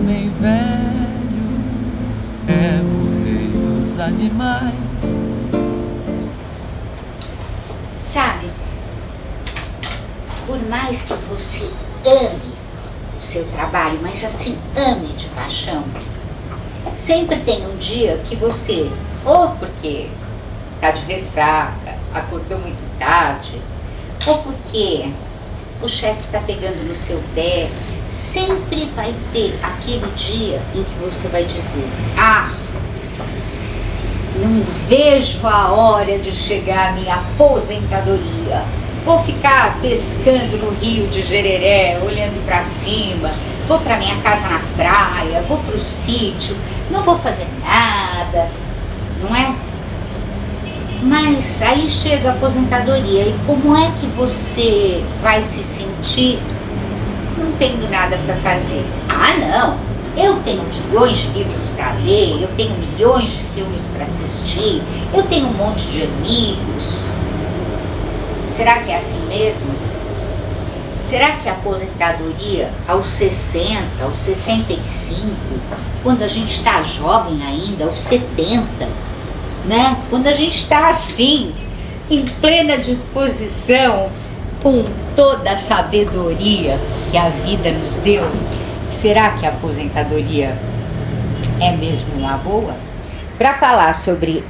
homem velho é o rei dos animais. Sabe, por mais que você ame o seu trabalho, mas assim, ame de paixão, sempre tem um dia que você, ou porque tá de ressaca, acordou muito tarde, ou porque o chefe tá pegando no seu pé, sempre vai ter aquele dia em que você vai dizer: ah, não vejo a hora de chegar à minha aposentadoria. Vou ficar pescando no rio de Jereré, olhando para cima. Vou para minha casa na praia, vou para o sítio, não vou fazer nada, não é? Mas aí chega a aposentadoria e como é que você vai se sentir não tendo nada para fazer? Ah, não! Eu tenho milhões de livros para ler, eu tenho milhões de filmes para assistir, eu tenho um monte de amigos. Será que é assim mesmo? Será que a aposentadoria aos 60, aos 65, quando a gente está jovem ainda, aos 70, né? Quando a gente está assim, em plena disposição, com toda a sabedoria que a vida nos deu, será que a aposentadoria é mesmo uma boa? Para falar sobre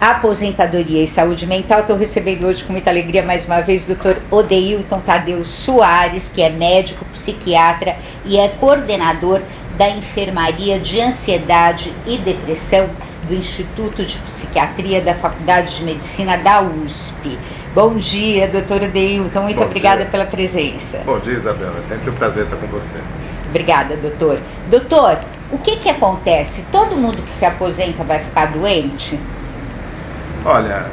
aposentadoria e saúde mental, estou recebendo hoje com muita alegria mais uma vez o Dr. Odeilton Tadeu Soares, que é médico, psiquiatra e é coordenador da Enfermaria de Ansiedade e Depressão do Instituto de Psiquiatria da Faculdade de Medicina da USP. Bom dia, doutor Odeilton, muito obrigada pela presença. Bom dia, Isabela, é sempre um prazer estar com você. Obrigada, doutor. Doutor, o que acontece? Todo mundo que se aposenta vai ficar doente? Olha,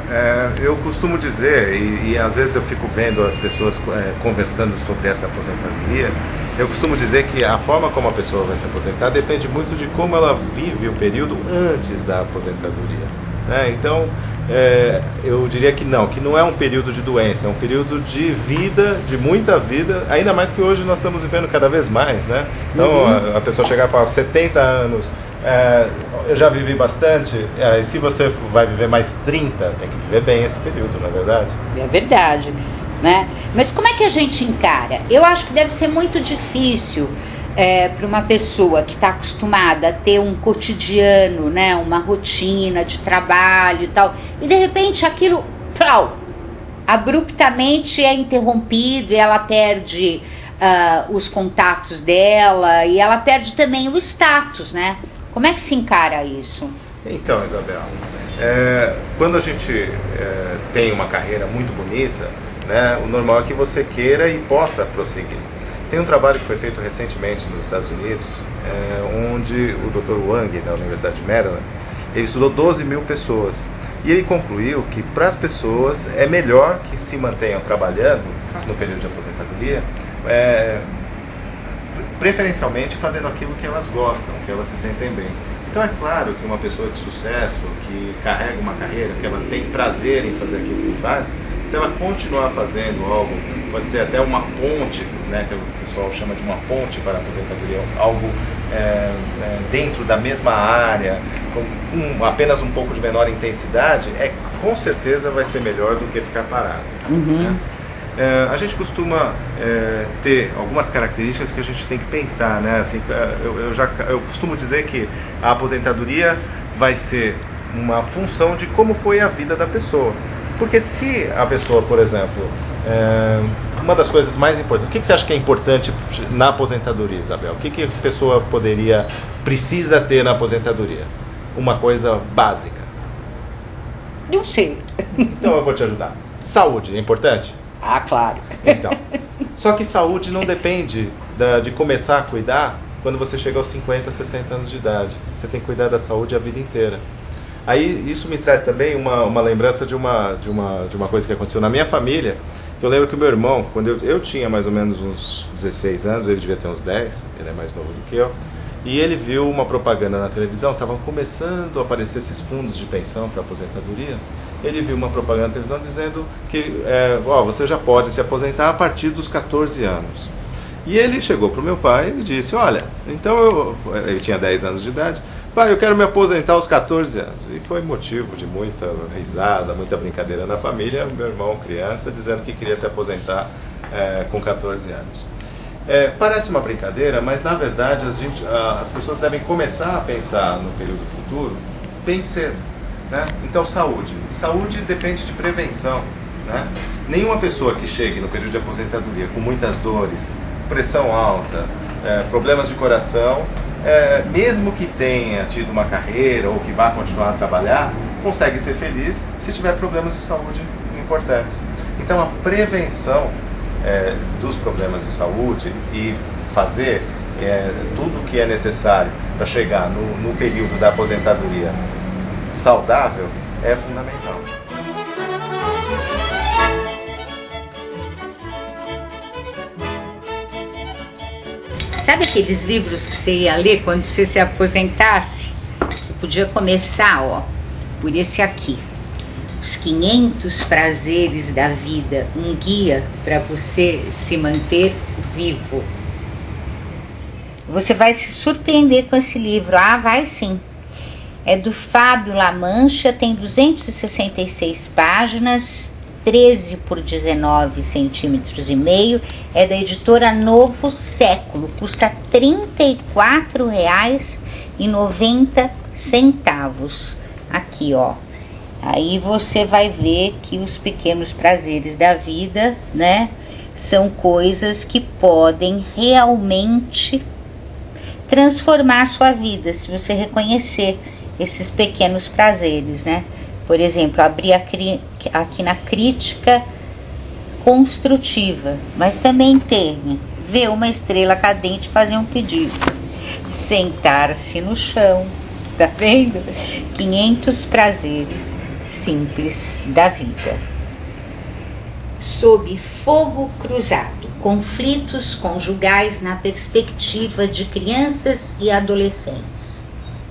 eu costumo dizer, e às vezes eu fico vendo as pessoas conversando sobre essa aposentadoria, eu costumo dizer que a forma como a pessoa vai se aposentar depende muito de como ela vive o período antes da aposentadoria, né? Então, eu diria que não é um período de doença, é um período de vida, de muita vida, ainda mais que hoje nós estamos vivendo cada vez mais, né? Então, a pessoa chegar e falar 70 anos, eu já vivi bastante, e se você vai viver mais 30, tem que viver bem esse período, não é verdade? É verdade, né? Mas como é que a gente encara? Eu acho que deve ser muito difícil para uma pessoa que está acostumada a ter um cotidiano, né? Uma rotina de trabalho e tal, e de repente aquilo, abruptamente é interrompido e ela perde os contatos dela e ela perde também o status, né? Como é que se encara isso? Então, Isabel, quando a gente tem uma carreira muito bonita, né, o normal é que você queira e possa prosseguir. Tem um trabalho que foi feito recentemente nos Estados Unidos, onde o Dr. Wang, da Universidade de Maryland, ele estudou 12 mil pessoas. E ele concluiu que para as pessoas é melhor que se mantenham trabalhando no período de aposentadoria, preferencialmente fazendo aquilo que elas gostam, que elas se sentem bem. Então é claro que uma pessoa de sucesso, que carrega uma carreira, que ela tem prazer em fazer aquilo que faz, se ela continuar fazendo algo, pode ser até uma ponte, né, que o pessoal chama de uma ponte para a aposentadoria, algo dentro da mesma área, com apenas um pouco de menor intensidade, com certeza vai ser melhor do que ficar parado. Né? A gente costuma ter algumas características que a gente tem que pensar, né? Assim, eu costumo dizer que a aposentadoria vai ser uma função de como foi a vida da pessoa. Porque se a pessoa, por exemplo, uma das coisas mais importantes, o que você acha que é importante na aposentadoria, Isabel? O que a pessoa precisa ter na aposentadoria? Uma coisa básica. Não sei. Então eu vou te ajudar. Saúde é importante? Ah, claro. Então, só que saúde não depende de começar a cuidar quando você chega aos 50, 60 anos de idade. Você tem que cuidar da saúde a vida inteira. Aí isso me traz também uma lembrança de uma coisa que aconteceu na minha família, que eu lembro que o meu irmão, quando eu tinha mais ou menos uns 16 anos, ele devia ter uns 10, ele é mais novo do que eu, e ele viu uma propaganda na televisão, estavam começando a aparecer esses fundos de pensão para aposentadoria. Ele viu uma propaganda na televisão dizendo que você já pode se aposentar a partir dos 14 anos. E ele chegou para o meu pai e disse: olha, Então eu tinha 10 anos de idade. Pai, eu quero me aposentar aos 14 anos. E foi motivo de muita risada, muita brincadeira na família. Meu irmão, criança, dizendo que queria se aposentar com 14 anos. Parece uma brincadeira, mas na verdade as pessoas devem começar a pensar no período futuro bem cedo, né? Então, saúde. Saúde depende de prevenção, né? Nenhuma pessoa que chegue no período de aposentadoria com muitas dores, pressão alta, problemas de coração, mesmo que tenha tido uma carreira ou que vá continuar a trabalhar, consegue ser feliz se tiver problemas de saúde importantes. Então, a prevenção dos problemas de saúde e fazer tudo o que é necessário para chegar no período da aposentadoria saudável é fundamental. Sabe aqueles livros que você ia ler quando você se aposentasse? Você podia começar, por esse aqui. Os 500 prazeres da vida, um guia para você se manter vivo. Você vai se surpreender com esse livro. Vai sim. É do Fábio Lamancha, tem 266 páginas, 13 por 19 centímetros e meio. É da editora Novo Século. Custa R$ 34,90. Aqui, Aí você vai ver que os pequenos prazeres da vida, né, são coisas que podem realmente transformar a sua vida, se você reconhecer esses pequenos prazeres, né? Por exemplo, abrir aqui na crítica construtiva, mas também tem ver uma estrela cadente e fazer um pedido, sentar-se no chão, tá vendo? 500 prazeres simples da vida. Sob fogo cruzado, conflitos conjugais na perspectiva de crianças e adolescentes.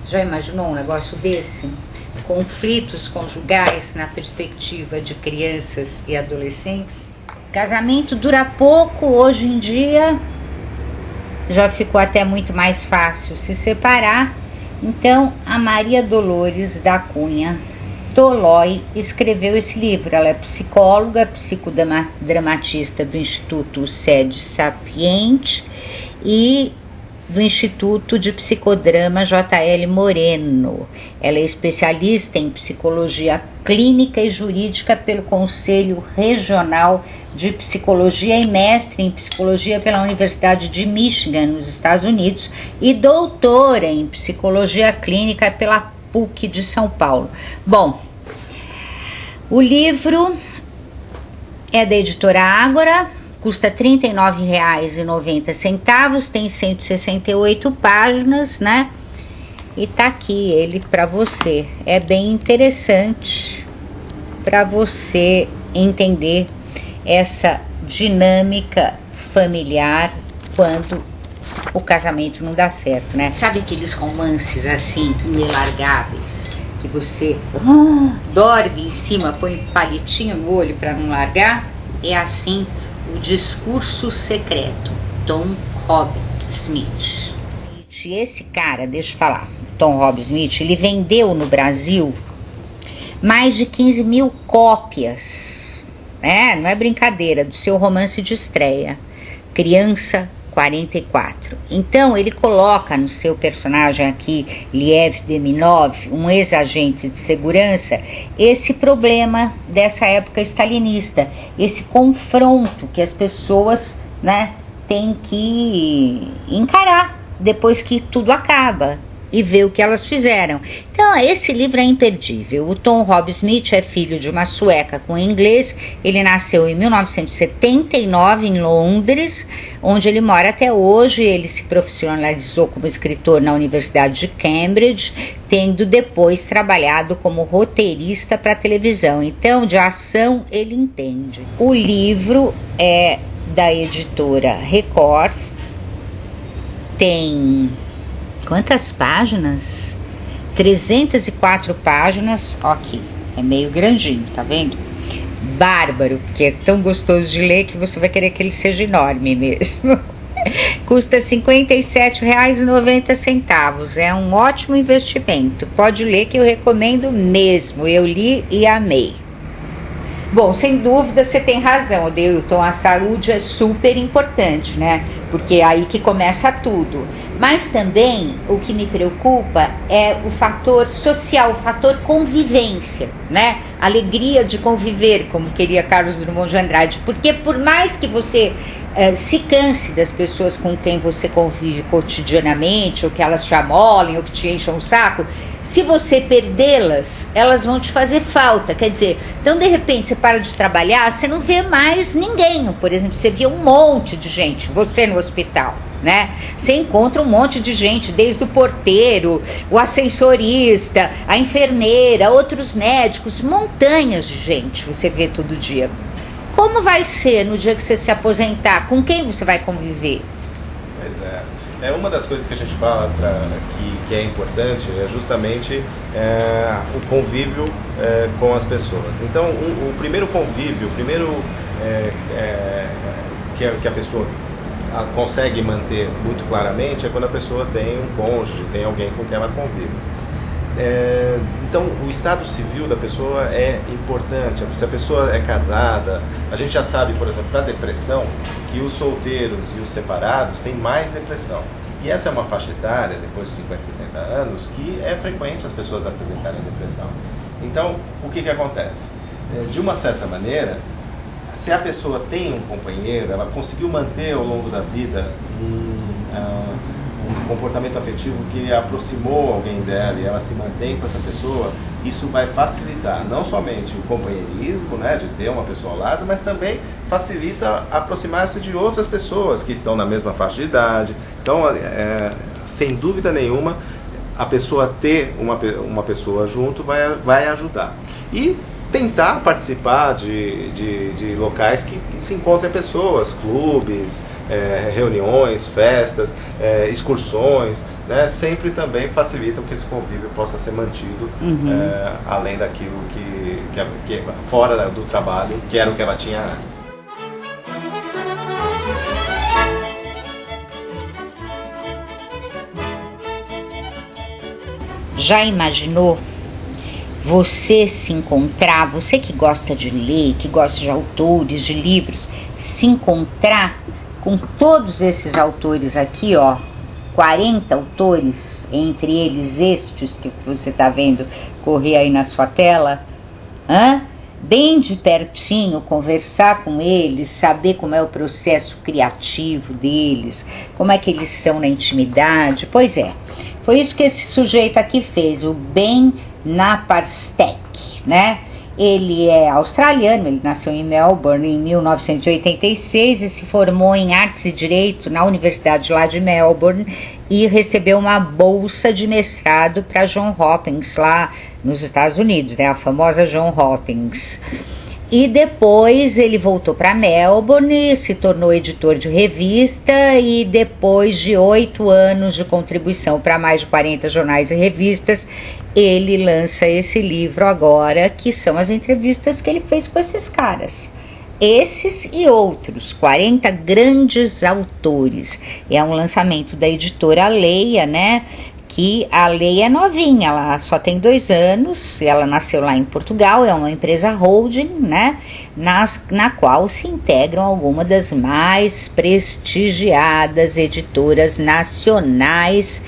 Já imaginou um negócio desse? Conflitos conjugais na perspectiva de crianças e adolescentes? Casamento dura pouco, hoje em dia já ficou até muito mais fácil se separar. Então, a Maria Dolores da Cunha Tolói escreveu esse livro. Ela é psicóloga, psicodramatista do Instituto Sede Sapiente e do Instituto de Psicodrama J.L. Moreno. Ela é especialista em psicologia clínica e jurídica pelo Conselho Regional de Psicologia e mestre em psicologia pela Universidade de Michigan, nos Estados Unidos, e doutora em psicologia clínica pela PUC de São Paulo. Bom, o livro é da editora Ágora, custa R$ 39,90, tem 168 páginas, né? E tá aqui ele para você. É bem interessante para você entender essa dinâmica familiar quando o casamento não dá certo, né? Sabe aqueles romances assim, inelargáveis, que você dorme em cima, põe palitinho no olho para não largar? É assim O Discurso Secreto, Tom Robb-Smith. E esse cara, deixa eu falar, Tom Robb-Smith, ele vendeu no Brasil mais de 15 mil cópias, não é brincadeira, do seu romance de estreia, Criança 44. Então ele coloca no seu personagem aqui, Liev Deminov, um ex-agente de segurança, esse problema dessa época stalinista, esse confronto que as pessoas, têm que encarar depois que tudo acaba e ver o que elas fizeram. Então, esse livro é imperdível. O Tom Robb-Smith é filho de uma sueca com inglês. Ele nasceu em 1979 em Londres, onde ele mora até hoje. Ele se profissionalizou como escritor na Universidade de Cambridge, tendo depois trabalhado como roteirista para televisão. Então, de ação ele entende. O livro é da editora Record. Tem quantas páginas? 304 páginas. Ó, aqui, é meio grandinho, tá vendo? Bárbaro, porque é tão gostoso de ler que você vai querer que ele seja enorme mesmo. Custa R$ 57,90. É um ótimo investimento. Pode ler que eu recomendo mesmo. Eu li e amei. Bom, sem dúvida você tem razão, Adeilton, a saúde é super importante, né? Porque é aí que começa tudo. Mas também o que me preocupa é o fator social, o fator convivência, né? Alegria de conviver, como queria Carlos Drummond de Andrade. Porque por mais que você se canse das pessoas com quem você convive cotidianamente, ou que elas te amolem, ou que te enchem o saco, se você perdê-las, elas vão te fazer falta. Quer dizer, então de repente você para de trabalhar, você não vê mais ninguém. Por exemplo, você vê um monte de gente, você no hospital, né? Você encontra um monte de gente, desde o porteiro, o ascensorista, a enfermeira, outros médicos, montanhas de gente você vê todo dia. Como vai ser no dia que você se aposentar? Com quem você vai conviver? Pois é. É uma das coisas que a gente fala que é importante é justamente o convívio com as pessoas. Então, o primeiro convívio, o primeiro que a pessoa consegue manter muito claramente é quando a pessoa tem um cônjuge, tem alguém com quem ela convive. Então, o estado civil da pessoa é importante. Se a pessoa é casada, a gente já sabe, por exemplo, para depressão, que os solteiros e os separados têm mais depressão. E essa é uma faixa etária, depois dos 50, 60 anos, que é frequente as pessoas apresentarem depressão. Então, o que acontece? De uma certa maneira, se a pessoa tem um companheiro, ela conseguiu manter ao longo da vida um comportamento afetivo que aproximou alguém dela e ela se mantém com essa pessoa, isso vai facilitar não somente o companheirismo, né, de ter uma pessoa ao lado, mas também facilita aproximar-se de outras pessoas que estão na mesma faixa de idade. Então, sem dúvida nenhuma, a pessoa ter uma pessoa junto vai ajudar. E tentar participar de locais que se encontrem pessoas, clubes, reuniões, festas, excursões, né? Sempre também facilitam que esse convívio possa ser mantido, além daquilo que fora do trabalho, que era o que ela tinha antes. Já imaginou você se encontrar, você que gosta de ler, que gosta de autores, de livros, se encontrar com todos esses autores aqui, ó, 40 autores, entre eles estes que você está vendo correr aí na sua tela, bem de pertinho, conversar com eles, saber como é o processo criativo deles, como é que eles são na intimidade. Pois é, foi isso que esse sujeito aqui fez, o Ben Napparstek, né? Ele é australiano, ele nasceu em Melbourne em 1986 e se formou em Artes e Direito na Universidade lá de Melbourne e recebeu uma bolsa de mestrado para Johns Hopkins lá nos Estados Unidos, né? A famosa Johns Hopkins. E depois ele voltou para Melbourne, se tornou editor de revista e depois de 8 anos de contribuição para mais de 40 jornais e revistas, ele lança esse livro agora, que são as entrevistas que ele fez com esses caras. Esses e outros, 40 grandes autores. É um lançamento da editora Leia, né? Que a Leia é novinha, ela só tem 2 anos, ela nasceu lá em Portugal, é uma empresa holding, né? Na qual se integram algumas das mais prestigiadas editoras nacionais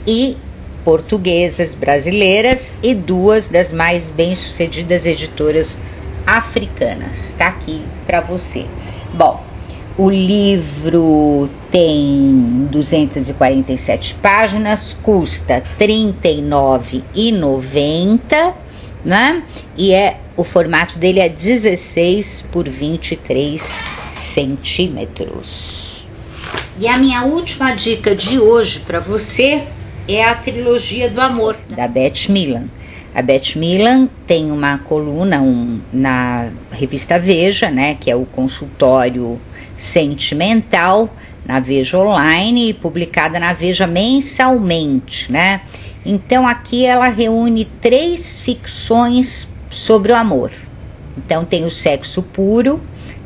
e portuguesas brasileiras e 2 das mais bem-sucedidas editoras africanas. Tá aqui para você. Bom, o livro tem 247 páginas, custa R$ 39,90, né? E o formato dele é 16 por 23 centímetros. E a minha última dica de hoje para você é a trilogia do amor, da Beth Milan. A Beth Milan tem uma coluna na revista Veja, né, que é o consultório sentimental, na Veja Online e publicada na Veja mensalmente, né? Então aqui ela reúne 3 ficções sobre o amor. Então tem o sexo puro,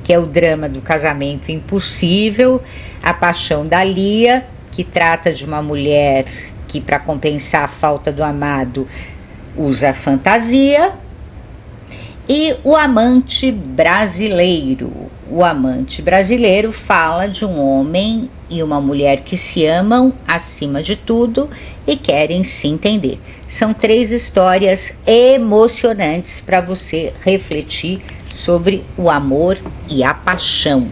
que é o drama do casamento impossível, A Paixão da Lia, que trata de uma mulher que, para compensar a falta do amado, usa fantasia, e O Amante Brasileiro. O Amante Brasileiro fala de um homem e uma mulher que se amam acima de tudo e querem se entender. São 3 histórias emocionantes para você refletir sobre o amor e a paixão.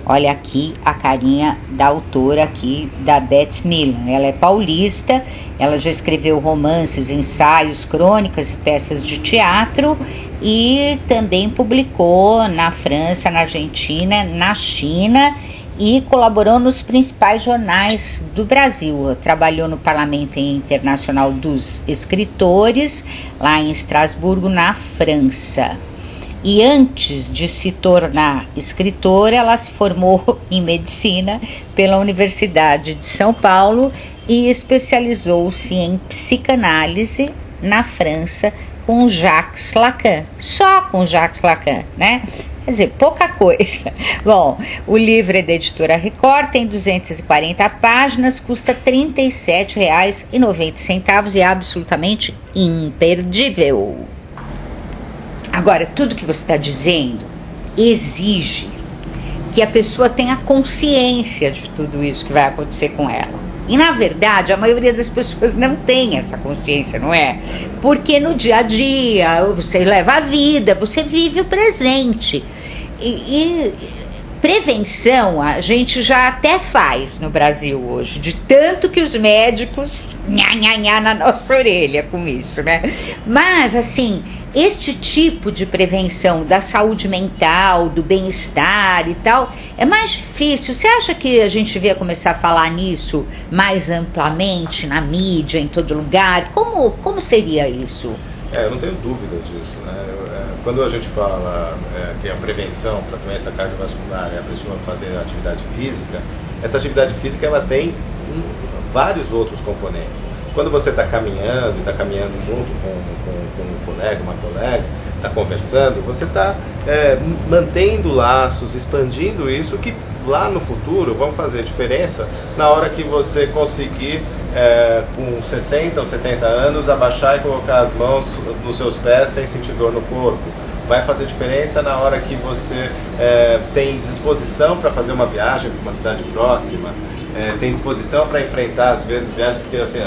Olha aqui a carinha da autora aqui, da Beth Milan. Ela é paulista, ela já escreveu romances, ensaios, crônicas e peças de teatro e também publicou na França, na Argentina, na China e colaborou nos principais jornais do Brasil. Trabalhou no Parlamento Internacional dos Escritores, lá em Estrasburgo, na França. E antes de se tornar escritora, ela se formou em medicina pela Universidade de São Paulo e especializou-se em psicanálise na França com Jacques Lacan. Só com Jacques Lacan, né? Quer dizer, pouca coisa. Bom, o livro é da editora Record, tem 240 páginas, custa R$ 37,90 e é absolutamente imperdível. Agora, tudo que você está dizendo exige que a pessoa tenha consciência de tudo isso que vai acontecer com ela. E, na verdade, a maioria das pessoas não tem essa consciência, não é? Porque no dia a dia, você leva a vida, você vive o presente. E prevenção a gente já até faz no Brasil hoje, de tanto que os médicos nha na nossa orelha com isso, né? Mas, assim, este tipo de prevenção da saúde mental, do bem-estar e tal, é mais difícil. Você acha que a gente devia começar a falar nisso mais amplamente, na mídia, em todo lugar? Como seria isso? Eu não tenho dúvida disso, né? Quando a gente fala que a prevenção para doença cardiovascular é a pessoa fazer atividade física, essa atividade física ela tem vários outros componentes. Quando você está caminhando, e está caminhando junto com um colega, uma colega, está conversando, você está mantendo laços, expandindo isso, que lá no futuro vão fazer diferença na hora que você conseguir, com 60 ou 70 anos, abaixar e colocar as mãos nos seus pés sem sentir dor no corpo. Vai fazer diferença na hora que você tem disposição para fazer uma viagem para uma cidade próxima, tem disposição para enfrentar, às vezes, viagens, porque assim,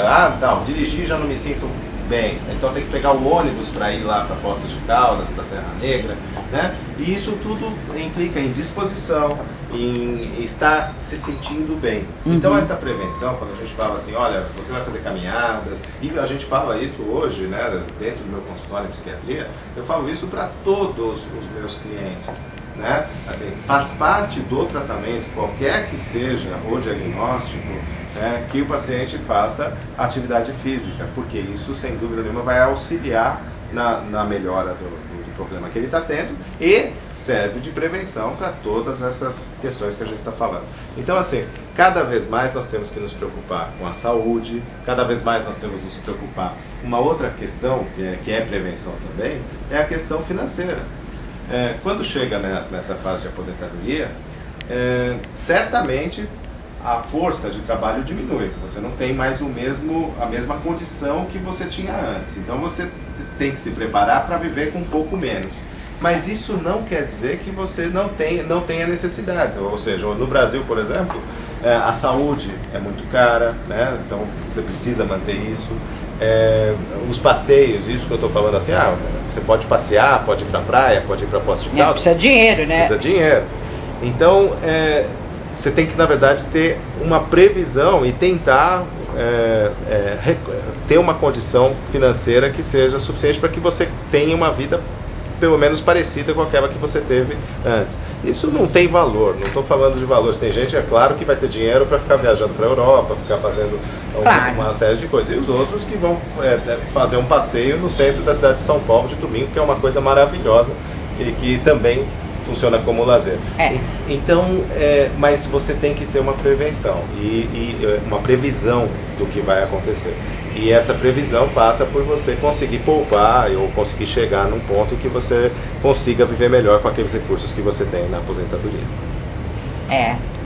dirigir já não me sinto bem, então tem que pegar o ônibus para ir lá para Poços de Caldas, para Serra Negra, né? E isso tudo implica em disposição, em estar se sentindo bem. Então essa prevenção, quando a gente fala assim, olha, você vai fazer caminhadas, e a gente fala isso hoje, né, dentro do meu consultório em psiquiatria, eu falo isso para todos os meus clientes, né? Assim, faz parte do tratamento, qualquer que seja o diagnóstico, que o paciente faça atividade física, porque isso, sem dúvida nenhuma, vai auxiliar na melhora do problema que ele está tendo e serve de prevenção para todas essas questões que a gente está falando. Então, assim, cada vez mais nós temos que nos preocupar com a saúde, cada vez mais nós temos que nos preocupar. Uma outra questão, que é prevenção também, é a questão financeira. Quando chega nessa fase de aposentadoria, certamente a força de trabalho diminui, você não tem mais a mesma condição que você tinha antes, então você tem que se preparar para viver com um pouco menos. Mas isso não quer dizer que você não tenha necessidades, ou seja, no Brasil, por exemplo, a saúde é muito cara, né? Então você precisa manter isso. Os passeios, isso que eu estou falando assim, você pode passear, pode ir para a praia, pode ir para Poços de Caldas. Precisa de dinheiro, né? Precisa de dinheiro. Então, você tem que, na verdade, ter uma previsão e tentar ter uma condição financeira que seja suficiente para que você tenha uma vida pelo menos parecida com aquela que você teve antes. Isso não tem valor, não estou falando de valores. Tem gente, é claro, que vai ter dinheiro para ficar viajando para a Europa, ficar fazendo uma série de coisas. E os outros que vão fazer um passeio no centro da cidade de São Paulo de domingo, que é uma coisa maravilhosa e que também funciona como lazer. É. Então, mas você tem que ter uma prevenção e uma previsão do que vai acontecer. E essa previsão passa por você conseguir poupar ou conseguir chegar num ponto que você consiga viver melhor com aqueles recursos que você tem na aposentadoria.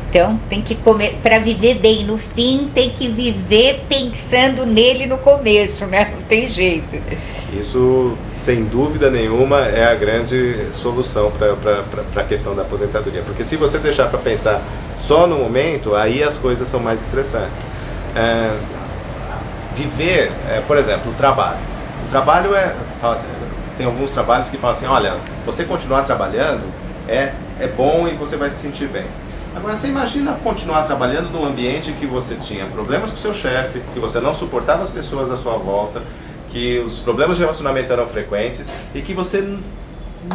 Então tem que comer, para viver bem no fim, tem que viver pensando nele no começo, né? Não tem jeito. Isso, sem dúvida nenhuma, é a grande solução para a questão da aposentadoria. Porque se você deixar para pensar só no momento, aí as coisas são mais estressantes. Viver, por exemplo, o trabalho. O trabalho fala assim, tem alguns trabalhos que falam assim, olha, você continuar trabalhando é bom e você vai se sentir bem. Agora, você imagina continuar trabalhando num ambiente que você tinha problemas com o seu chefe, que você não suportava as pessoas à sua volta, que os problemas de relacionamento eram frequentes e que você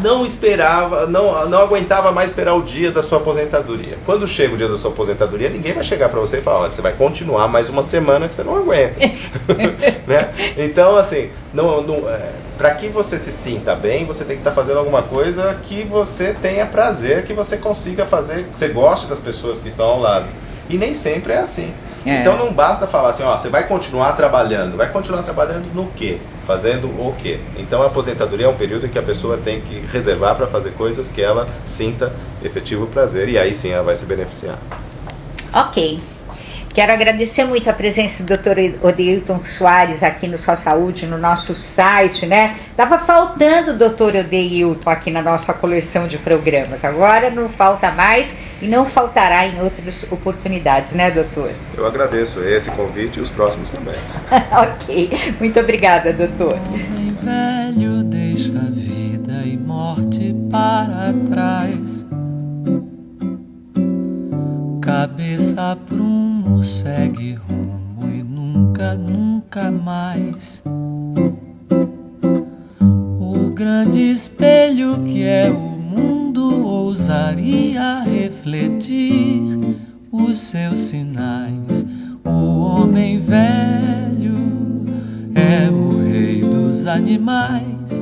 não esperava, não aguentava mais esperar o dia da sua aposentadoria. Quando chega o dia da sua aposentadoria, ninguém vai chegar para você e falar, olha, você vai continuar mais uma semana que você não aguenta. Né? Então, assim, para que você se sinta bem, você tem que estar fazendo alguma coisa que você tenha prazer, que você consiga fazer, que você goste das pessoas que estão ao lado. E nem sempre é assim. Então não basta falar assim, ó, você vai continuar trabalhando. Vai continuar trabalhando no quê? Fazendo o quê? Então a aposentadoria é um período em que a pessoa tem que reservar para fazer coisas que ela sinta efetivo prazer e aí sim ela vai se beneficiar. Ok. Quero agradecer muito a presença do Dr. Odeilton Soares aqui no Só Saúde, no nosso site, né? Tava faltando o Dr. Odeilton aqui na nossa coleção de programas. Agora não falta mais e não faltará em outras oportunidades, né, doutor? Eu agradeço esse convite e os próximos também. Ok. Muito obrigada, doutor. Homem velho deixa vida e morte para trás. Cabeça prumo, segue rumo e nunca, nunca mais. O grande espelho que é o mundo ousaria refletir os seus sinais. O homem velho é o rei dos animais.